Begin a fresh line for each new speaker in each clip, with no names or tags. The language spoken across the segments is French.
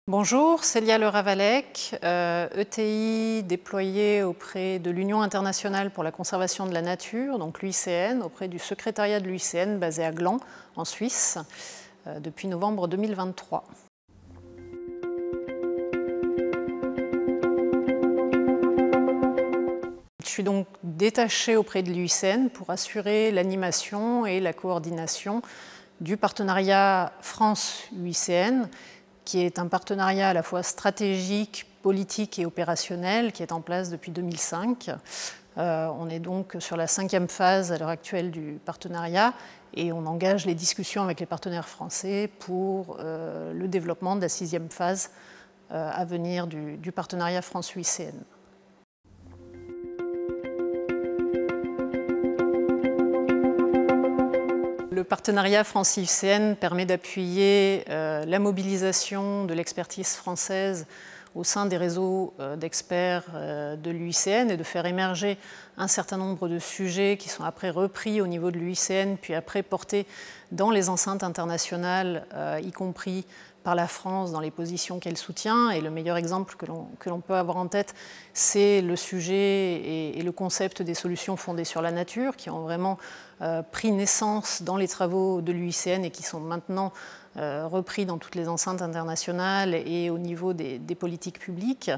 Bonjour, Célia Le Ravalec, ETI déployée auprès de l'Union internationale pour la conservation de la nature, donc l'UICN, auprès du secrétariat de l'UICN basé à Gland, en Suisse, depuis novembre 2023. Je suis donc détachée auprès de l'UICN pour assurer l'animation et la coordination du partenariat France-UICN, qui est un partenariat à la fois stratégique, politique et opérationnel qui est en place depuis 2005. On est donc sur la 5e phase à l'heure actuelle du partenariat et on engage les discussions avec les partenaires français pour le développement de la 6e phase à venir du partenariat France-UICN. Le partenariat France-UICN permet d'appuyer la mobilisation de l'expertise française au sein des réseaux d'experts de l'UICN et de faire émerger un certain nombre de sujets qui sont après repris au niveau de l'UICN, puis après portés dans les enceintes internationales, y compris par la France dans les positions qu'elle soutient. Et le meilleur exemple que l'on peut avoir en tête, c'est le sujet et le concept des solutions fondées sur la nature, qui ont vraiment pris naissance dans les travaux de l'UICN et qui sont maintenant repris dans toutes les enceintes internationales et au niveau des politiques publiques.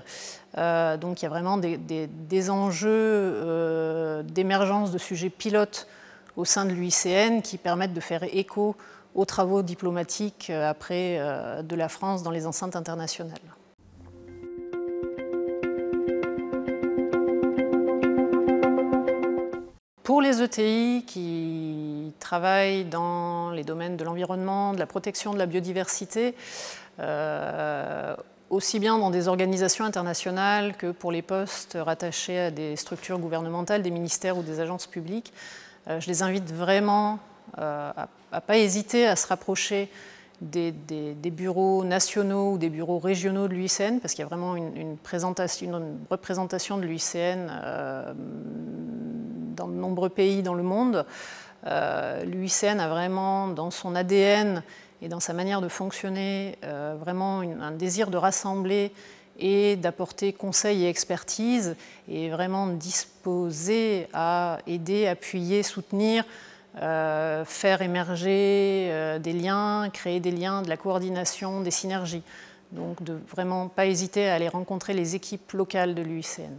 Donc il y a vraiment des enjeux d'émergence de sujets pilotes au sein de l'UICN qui permettent de faire écho aux travaux diplomatiques après de la France dans les enceintes internationales. Pour les ETI qui travaillent dans les domaines de l'environnement, de la protection de la biodiversité, aussi bien dans des organisations internationales que pour les postes rattachés à des structures gouvernementales, des ministères ou des agences publiques, je les invite vraiment à ne pas hésiter à se rapprocher des bureaux nationaux ou des bureaux régionaux de l'UICN, parce qu'il y a vraiment une représentation de l'UICN dans de nombreux pays dans le monde. L'UICN a vraiment dans son ADN et dans sa manière de fonctionner vraiment un désir de rassembler et d'apporter conseils et expertise et vraiment disposé à aider, appuyer, soutenir, faire émerger des liens, créer des liens, de la coordination, des synergies. Donc de vraiment pas hésiter à aller rencontrer les équipes locales de l'UICN.